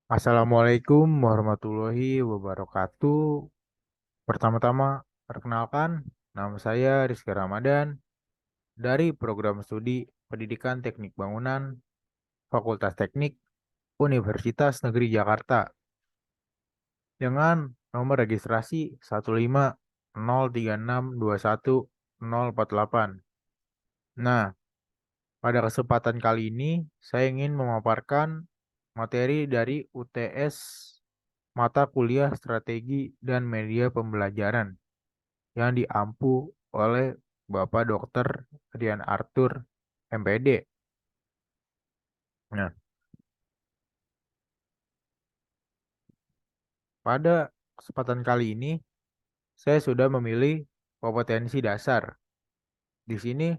Assalamualaikum warahmatullahi wabarakatuh. Pertama-tama, perkenalkan, nama saya Rizky Ramadan dari Program Studi Pendidikan Teknik Bangunan Fakultas Teknik Universitas Negeri Jakarta dengan nomor registrasi 15036210048. Nah, pada kesempatan kali ini saya ingin memaparkan materi dari UTS mata kuliah strategi dan media pembelajaran yang diampu oleh Bapak Dr. Rian Arthur, MPD. Nah, pada kesempatan kali ini saya sudah memilih kompetensi dasar. Di sini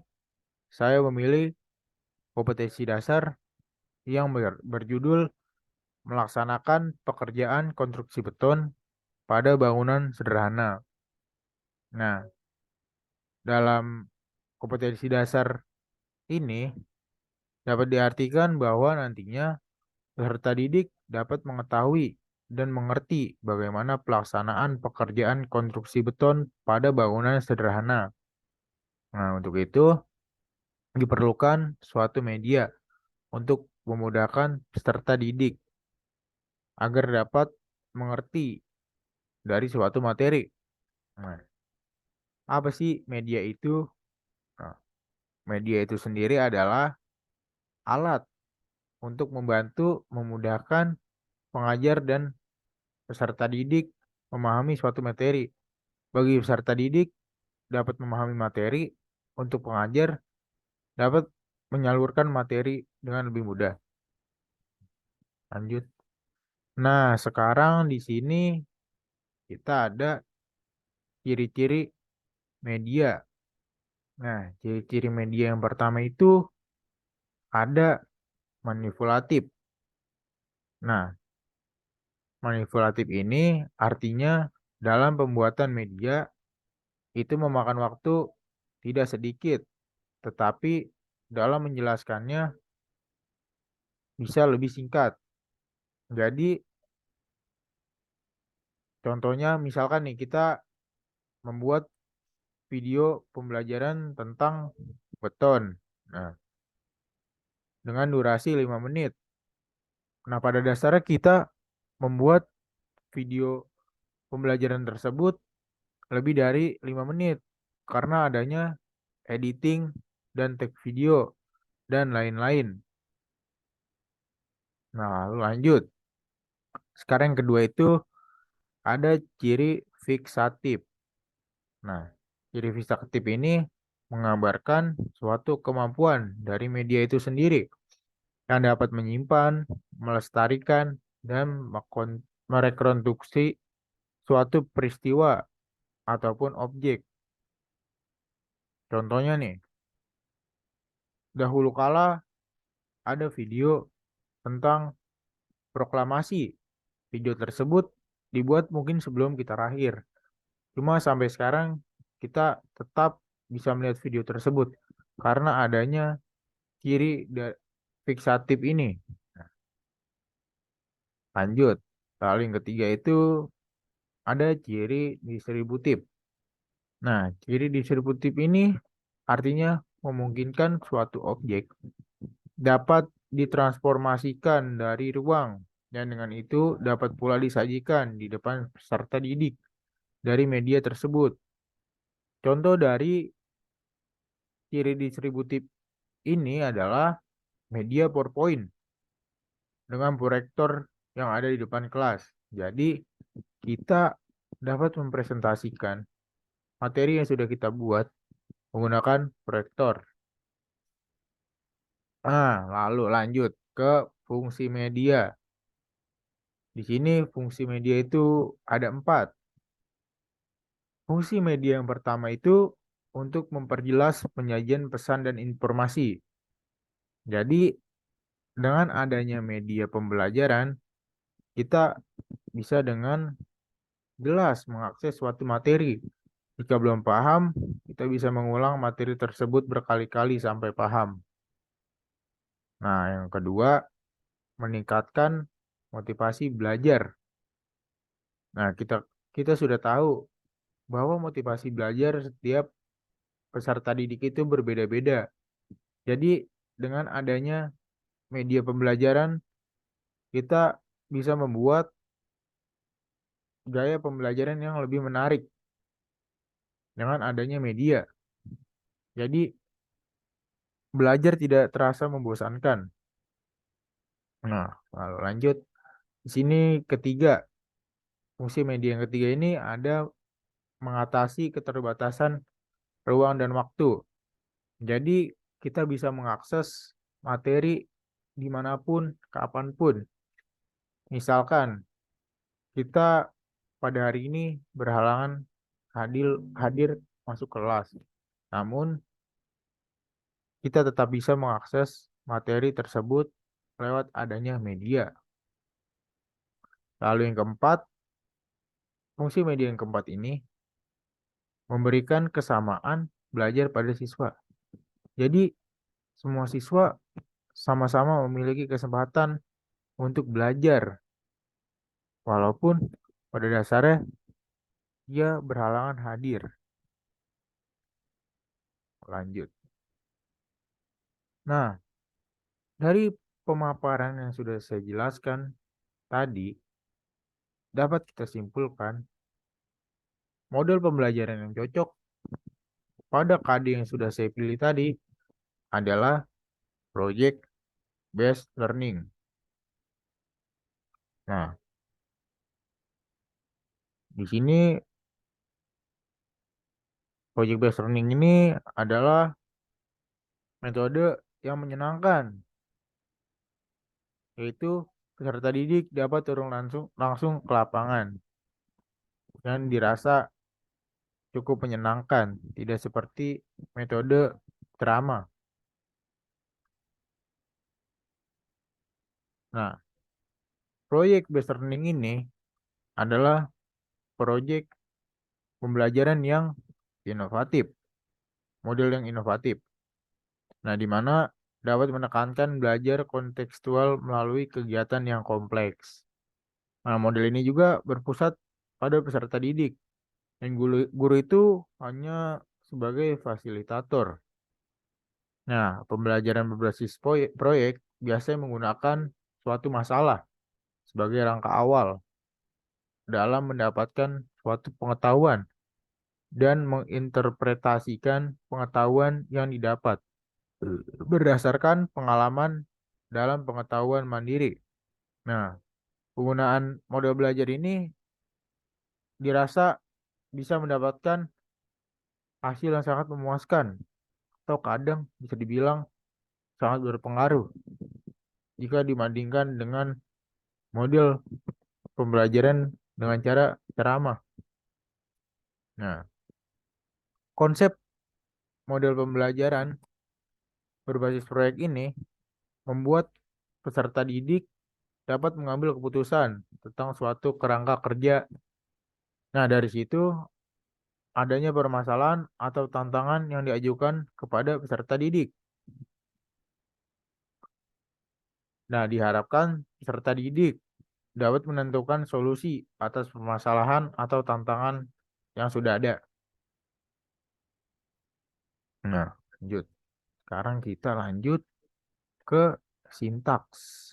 saya memilih kompetensi dasar yang berjudul melaksanakan pekerjaan konstruksi beton pada bangunan sederhana. Nah, dalam kompetensi dasar ini dapat diartikan bahwa nantinya peserta didik dapat mengetahui dan mengerti bagaimana pelaksanaan pekerjaan konstruksi beton pada bangunan sederhana. Nah, untuk itu diperlukan suatu media untuk memudahkan peserta didik agar dapat mengerti dari suatu materi. Nah, apa sih media itu? Nah, media itu sendiri adalah alat untuk membantu memudahkan pengajar dan peserta didik memahami suatu materi. Bagi peserta didik dapat memahami materi, untuk pengajar dapat menyalurkan materi dengan lebih mudah. Lanjut. Nah, sekarang di sini kita ada ciri-ciri media. Nah, ciri-ciri media yang pertama itu ada manipulatif. Nah, manipulatif ini artinya dalam pembuatan media itu memakan waktu tidak sedikit, tetapi dalam menjelaskannya bisa lebih singkat. Jadi, contohnya misalkan nih kita membuat video pembelajaran tentang beton. Nah, dengan durasi 5 menit. Nah, pada dasarnya kita membuat video pembelajaran tersebut lebih dari 5 menit karena adanya editing dan tag video dan lain-lain. Nah, lalu lanjut. Sekarang yang kedua itu ada ciri fiksatif. Nah, ciri fiksatif ini mengabarkan suatu kemampuan dari media itu sendiri yang dapat menyimpan, melestarikan, dan merekonstruksi suatu peristiwa ataupun objek. Contohnya nih, dahulu kala ada video tentang proklamasi. Video tersebut dibuat mungkin sebelum kita lahir. Cuma sampai sekarang kita tetap bisa melihat video tersebut karena adanya ciri fiksatif ini. Nah, lanjut. Lalu yang ketiga itu ada ciri distributif. Nah, ciri distributif ini artinya memungkinkan suatu objek dapat ditransformasikan dari ruang dan dengan itu dapat pula disajikan di depan peserta didik dari media tersebut. Contoh dari ciri distributif ini adalah media PowerPoint dengan proyektor yang ada di depan kelas. Jadi, kita dapat mempresentasikan materi yang sudah kita buat menggunakan proyektor. Lalu lanjut ke fungsi media. Di sini fungsi media itu ada 4. Fungsi media yang pertama itu untuk memperjelas penyajian pesan dan informasi. Jadi, dengan adanya media pembelajaran, kita bisa dengan jelas mengakses suatu materi. Jika belum paham, kita bisa mengulang materi tersebut berkali-kali sampai paham. Nah, yang kedua, meningkatkan motivasi belajar. Nah, kita sudah tahu bahwa motivasi belajar setiap peserta didik itu berbeda-beda. Jadi, dengan adanya media pembelajaran, kita bisa membuat gaya pembelajaran yang lebih menarik dengan adanya media. Jadi, belajar tidak terasa membosankan. Nah, lalu lanjut. Di sini ketiga, fungsi media yang ketiga ini ada mengatasi keterbatasan ruang dan waktu. Jadi, kita bisa mengakses materi dimanapun, kapanpun. Misalkan, kita pada hari ini berhalangan hadir masuk kelas. Namun, kita tetap bisa mengakses materi tersebut lewat adanya media. Lalu yang keempat, fungsi media yang keempat ini memberikan kesamaan belajar pada siswa. Jadi, semua siswa sama-sama memiliki kesempatan untuk belajar, walaupun pada dasarnya dia berhalangan hadir. Lanjut. Nah, dari pemaparan yang sudah saya jelaskan tadi, dapat kita simpulkan model pembelajaran yang cocok pada KD yang sudah saya pilih tadi adalah Project Based Learning. Nah, di sini Project Based Learning ini adalah metode yang menyenangkan, yaitu peserta didik dapat turun langsung ke lapangan dan dirasa cukup menyenangkan, tidak seperti metode drama. Nah, proyek based learning ini adalah proyek pembelajaran yang inovatif, model yang inovatif. Nah, di mana dapat menekankan belajar kontekstual melalui kegiatan yang kompleks. Nah, model ini juga berpusat pada peserta didik. Dan guru itu hanya sebagai fasilitator. Nah, pembelajaran berbasis proyek biasanya menggunakan suatu masalah sebagai rangka awal dalam mendapatkan suatu pengetahuan dan menginterpretasikan pengetahuan yang didapat berdasarkan pengalaman dalam pengetahuan mandiri. Nah, penggunaan model belajar ini dirasa bisa mendapatkan hasil yang sangat memuaskan atau kadang bisa dibilang sangat berpengaruh jika dibandingkan dengan model pembelajaran dengan cara ceramah. Nah, konsep model pembelajaran berbasis proyek ini membuat peserta didik dapat mengambil keputusan tentang suatu kerangka kerja. Nah, dari situ adanya permasalahan atau tantangan yang diajukan kepada peserta didik. Nah, diharapkan peserta didik dapat menentukan solusi atas permasalahan atau tantangan yang sudah ada. Nah, lanjut. Sekarang kita lanjut ke sintaks.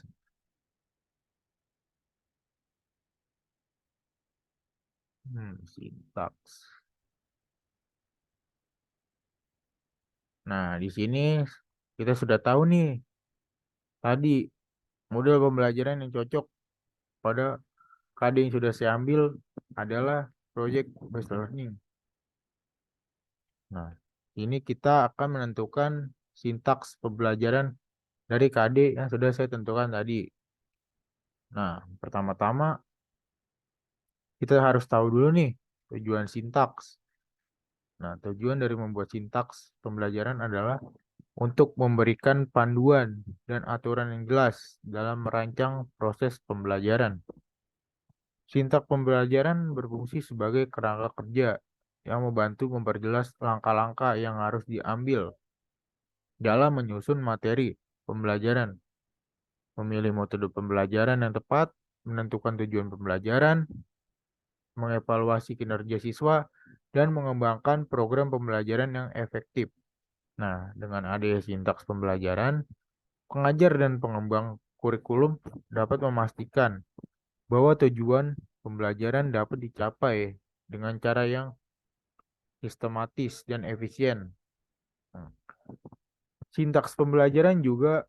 Sintaks. Nah, di sini kita sudah tahu nih tadi model pembelajaran yang cocok pada KD yang sudah saya ambil adalah project based learning. Nah, ini kita akan menentukan sintaks pembelajaran dari KD yang sudah saya tentukan tadi. Nah, pertama-tama kita harus tahu dulu nih tujuan sintaks. Nah, tujuan dari membuat sintaks pembelajaran adalah untuk memberikan panduan dan aturan yang jelas dalam merancang proses pembelajaran. Sintaks pembelajaran berfungsi sebagai kerangka kerja yang membantu memperjelas langkah-langkah yang harus diambil dalam menyusun materi pembelajaran, memilih metode pembelajaran yang tepat, menentukan tujuan pembelajaran, mengevaluasi kinerja siswa, dan mengembangkan program pembelajaran yang efektif. Nah, dengan adanya sintaks pembelajaran, pengajar dan pengembang kurikulum dapat memastikan bahwa tujuan pembelajaran dapat dicapai dengan cara yang sistematis dan efisien. Nah, sintaks pembelajaran juga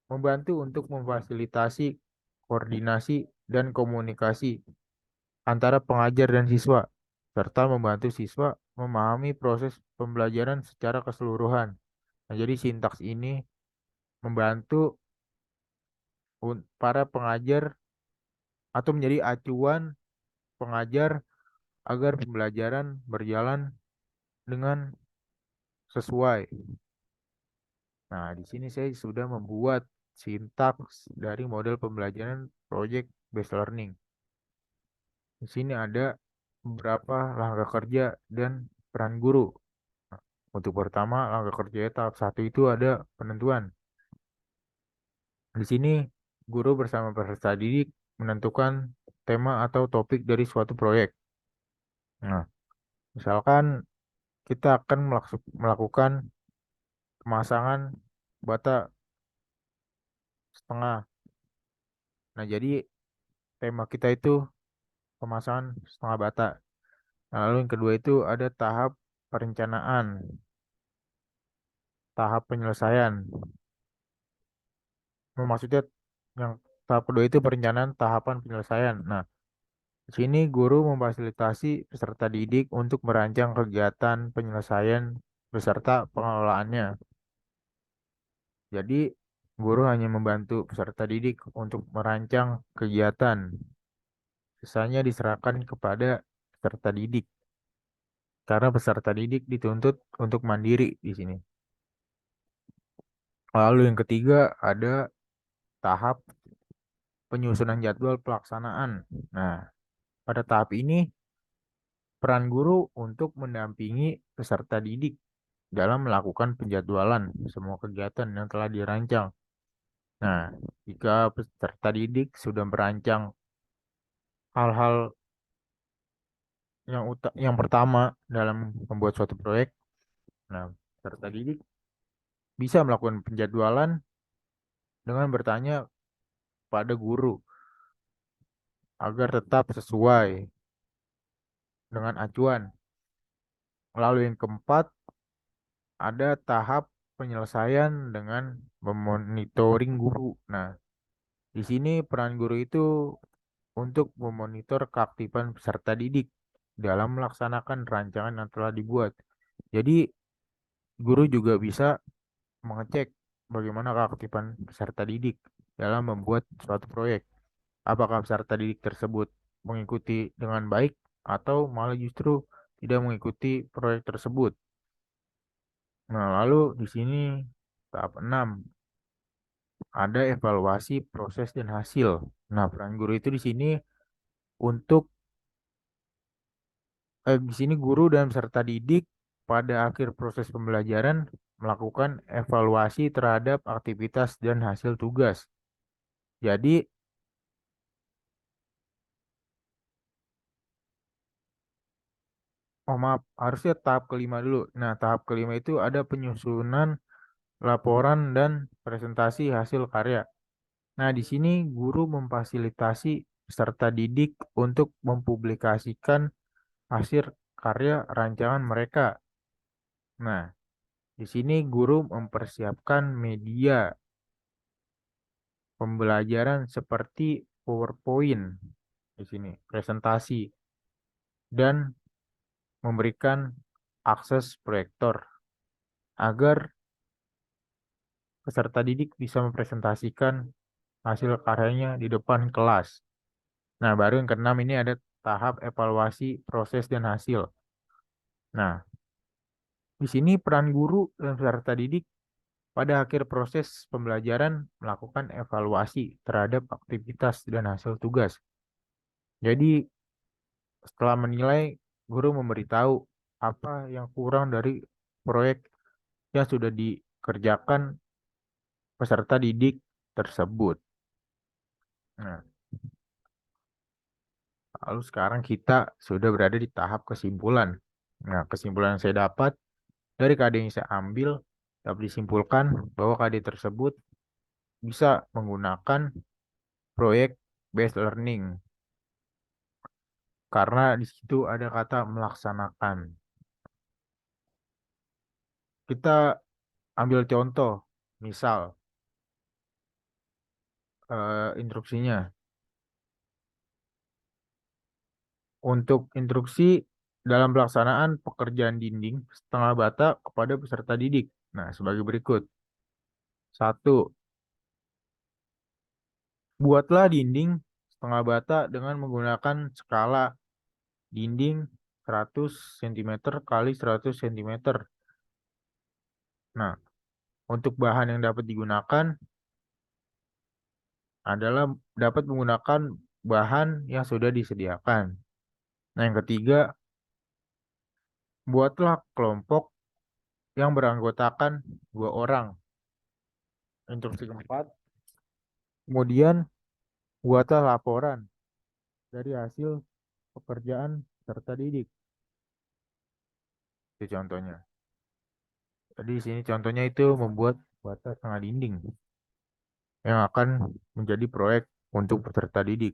membantu untuk memfasilitasi koordinasi dan komunikasi antara pengajar dan siswa, serta membantu siswa memahami proses pembelajaran secara keseluruhan. Nah, jadi sintaks ini membantu para pengajar atau menjadi acuan pengajar agar pembelajaran berjalan dengan sesuai. Nah, di sini saya sudah membuat sintaks dari model pembelajaran project based learning. Di sini ada beberapa langkah kerja dan peran guru. Nah, untuk pertama, langkah kerja tahap satu itu ada penentuan. Di sini, guru bersama peserta didik menentukan tema atau topik dari suatu proyek. Nah, misalkan kita akan melakukan pemasangan bata setengah. Nah, jadi tema kita itu pemasangan setengah bata. Nah, lalu yang kedua itu ada tahap perencanaan, tahap penyelesaian. Maksudnya yang tahap kedua itu perencanaan tahapan penyelesaian. Nah, di sini guru memfasilitasi peserta didik untuk merancang kegiatan penyelesaian beserta pengelolaannya. Jadi, guru hanya membantu peserta didik untuk merancang kegiatan. Sisanya diserahkan kepada peserta didik. Karena peserta didik dituntut untuk mandiri di sini. Lalu yang ketiga ada tahap penyusunan jadwal pelaksanaan. Nah, pada tahap ini peran guru untuk mendampingi peserta didik dalam melakukan penjadwalan semua kegiatan yang telah dirancang. Nah, jika peserta didik sudah merancang hal-hal yang pertama dalam membuat suatu proyek, nah, peserta didik bisa melakukan penjadwalan dengan bertanya pada guru agar tetap sesuai dengan acuan. Lalu yang keempat, ada tahap penyelesaian dengan memonitoring guru. Nah, di sini peran guru itu untuk memonitor keaktifan peserta didik dalam melaksanakan rancangan yang telah dibuat. Jadi, guru juga bisa mengecek bagaimana keaktifan peserta didik dalam membuat suatu proyek. Apakah peserta didik tersebut mengikuti dengan baik atau malah justru tidak mengikuti proyek tersebut. Nah, lalu di sini tahap 6 ada evaluasi proses dan hasil. Nah, peran guru itu di sini untuk di sini guru dan peserta didik pada akhir proses pembelajaran melakukan evaluasi terhadap aktivitas dan hasil tugas. Jadi, oh maaf, harusnya tahap kelima dulu. Nah, tahap kelima itu ada penyusunan laporan dan presentasi hasil karya. Nah, di sini guru memfasilitasi peserta didik untuk mempublikasikan hasil karya rancangan mereka. Nah, di sini guru mempersiapkan media pembelajaran seperti PowerPoint di sini, presentasi dan memberikan akses proyektor agar peserta didik bisa mempresentasikan hasil karyanya di depan kelas. Nah, baru yang keenam ini ada tahap evaluasi proses dan hasil. Nah, di sini peran guru dan peserta didik pada akhir proses pembelajaran melakukan evaluasi terhadap aktivitas dan hasil tugas. Jadi, setelah menilai, guru memberitahu apa yang kurang dari proyek yang sudah dikerjakan peserta didik tersebut. Nah, Lalu sekarang kita sudah berada di tahap kesimpulan. Nah, kesimpulan yang saya dapat dari KD yang saya ambil dapat disimpulkan bahwa KD tersebut bisa menggunakan proyek based learning karena di situ ada kata melaksanakan. Kita ambil contoh, misal instruksinya. Untuk instruksi dalam pelaksanaan pekerjaan dinding setengah bata kepada peserta didik. Nah, sebagai berikut. Satu, buatlah dinding setengah bata dengan menggunakan skala dinding 100 cm kali 100 cm. Nah, untuk bahan yang dapat digunakan adalah dapat menggunakan bahan yang sudah disediakan. Nah, yang ketiga, buatlah kelompok yang beranggotakan 2 orang. Instruksi keempat, kemudian buatlah laporan dari hasil pekerjaan peserta didik. Itu contohnya. Jadi di sini contohnya itu membuat batas tengah dinding yang akan menjadi proyek untuk peserta didik.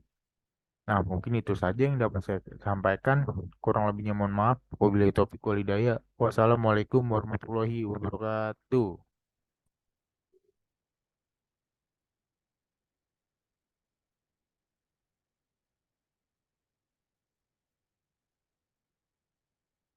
Nah, mungkin itu saja yang dapat saya sampaikan. Kurang lebihnya mohon maaf. Wabillahi taufiq walhidayah. Wassalamualaikum warahmatullahi wabarakatuh.